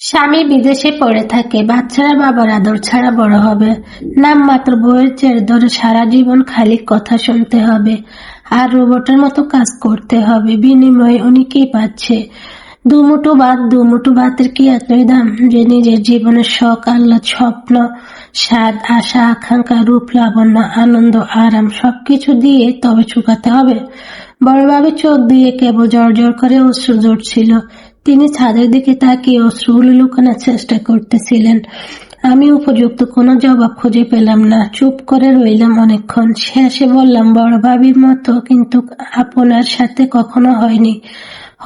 স্বামী বিদেশে পড়ে থাকে, বাচ্চারা বাবার আদর ছাড়া বড় হবে, নামমাত্র বউয়ের জের ধরে সারা জীবন খালি কথা শুনতে হবে আর রোবটের মতো কাজ করতে হবে। বিনিময়ে উনি কি পাচ্ছে? দুমুঠো ভাতের কি এতই দাম যে নিজের জীবনের শখ, আহ্লাদ, স্বপ্ন, স্বাদ, আশা, আকাঙ্ক্ষা, রূপ, লাবণ্য, আনন্দ, আরাম সবকিছু দিয়ে তবে চুকাতে হবে? বড়ভাবে চোখ দিয়ে কেবল জর্জর করে অশ্রু ঝরছিল। তিনি ছাদের দিকে তাকিয়ে অশ্রুগুলো লুকানোর চেষ্টা করতেছিলেন। আমি উপযুক্ত কোনো জবাব খুঁজে পেলাম না, চুপ করে রইলাম অনেকক্ষণ। শেষে বললাম, বড় ভাবির মতো কিন্তু আপনার সাথে কখনো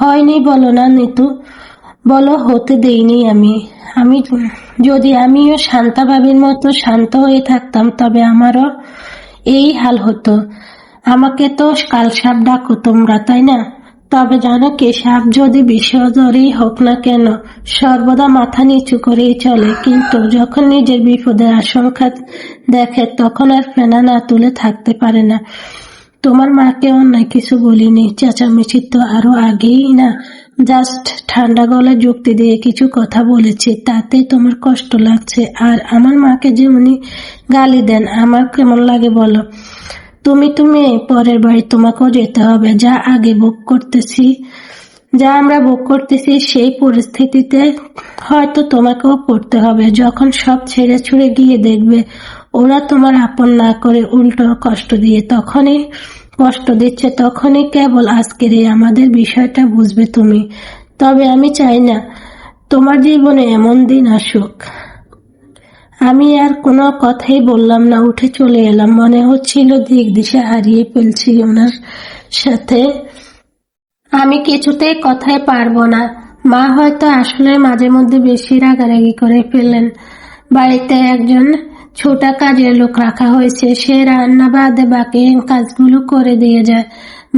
হয়নি বলো না নিতু, বলো হতে দেইনি আমি যদি আমিও শান্তা ভাবির মতো শান্ত হয়ে থাকতাম তবে আমারও এই হাল হতো। আমাকে তো কালসাপ ডাকো তোমরা, তাই না? তবে জানো কি, সাপ যদি বিষধরই হোক না কেন সর্বদা মাথা নিচু করেই চলে, কিন্তু যখন নিজের বিপদের আশঙ্কা দেখে তখন আর ফেনা না তুলে থাকতে পারে না। তোমার মাকে অন্যায় কিছু বলিনি, চেঁচামেচি তো আরো আগেই না, জাস্ট ঠান্ডা গলায় যুক্তি দিয়ে কিছু কথা বলেছি, তাতে তোমার কষ্ট লাগছে। আর আমার মাকে যে উনি গালি দেন আমার কেমন লাগে বলো? তুমি পরের বাড়ি তোমাকেও যেতে হবে, যা আমরা ভোগ করতেছি সেই পরিস্থিতিতে হয়তো তোমাকেও পড়তে হবে। যখন সব ছেড়ে ছুড়ে গিয়ে দেখবে ওরা তোমার আপন না করে উল্টো কষ্ট দিচ্ছে, তখনই কেবল আজকের এই আমাদের বিষয়টা বুঝবে তুমি। তবে আমি চাই না তোমার জীবনে এমন দিন আসুক। আমি আর কোনো কথাই বললাম না, উঠে চলে এলাম। মনে হচ্ছিল দিক দিশা হারিয়ে ফেলছি ওনার সাথে। আমি কিছুতেই কথায় পারবো না। মা হয়তো আসলে মাঝে মধ্যে বেশি রাগারাগি করে ফেলেন। বাড়িতে একজন ছোটা কাজের লোক রাখা হয়েছে, সে রান্না বাদে বাকি কাজগুলো করে দিয়ে যায়।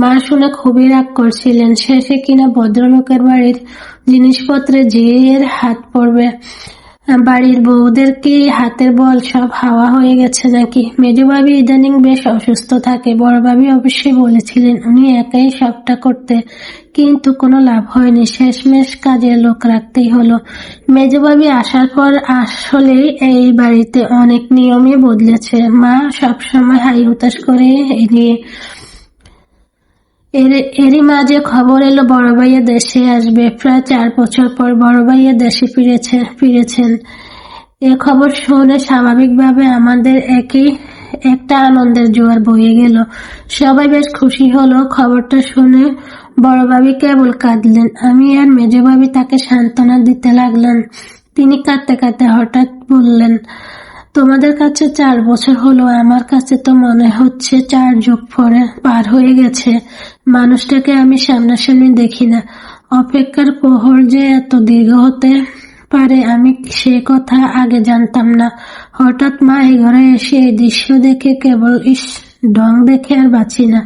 মা শুনে খুবই রাগ করছিলেন, শেষে কিনা ভদ্রলোকের বাড়ির জিনিসপত্রে জের হাত পড়বে। বাড়ির বউদের কি হাতের বল সব হাওয়া হয়ে গেছে নাকি? মেজভাবি ইদানিং বেশ অসুস্থ থাকে। বড়ভাবি অবশ্যই বলেছিলেন উনি একাই সবটা করতে, কিন্তু কোনো লাভ হয়নি। শেষমেশ কাজের লোক রাখতেই হলো। মেজভাবি আসার পর আসলে এই বাড়িতে অনেক নিয়মই বদলেছে। মা সবসময় হাই হুতাশ করে এড়িয়ে এরই মাঝে খবর এলো বড় ভাইয়া দেশে আসবে। প্রায় 4 বছর পর বড় ভাইয়া দেশে ফিরেছেন। এ খবর শুনে স্বাভাবিকভাবে আমাদের একটা আনন্দের জোয়ার বয়ে গেল। সবাই বেশ খুশি হলো। খবরটা শুনে বড় ভাবি কেবল কাঁদলেন। আমি আর মেজ ভাবি তাকে সান্ত্বনা দিতে লাগলাম। তিনি কাঁদতে কাঁদতে হঠাৎ বললেন, তোমাদের কাছে 4 বছর হলো, আমার কাছে তো মনে হচ্ছে 4 যুগ পার হয়ে গেছে। মানুষটাকে আমি সামনাসামনি দেখি না। অপেক্ষার প্রহর যে এত দীর্ঘ হতে পারে আমি সে কথা আগে জানতাম না। হঠাৎ মা এই ঘরে এসে এই দৃশ্য দেখে কেবল ঢং দেখে আর বাঁচি না।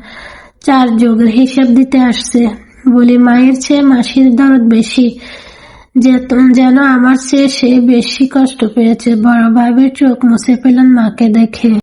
4 যুগের হিসাব দিতে আসছে। বলি, মায়ের চেয়ে মাসির দরদ বেশি, যেন আমার চেয়ে সে বেশি কষ্ট পেয়েছে। বড় ভাইয়ের চোখ মুছে ফেলেন মাকে দেখে।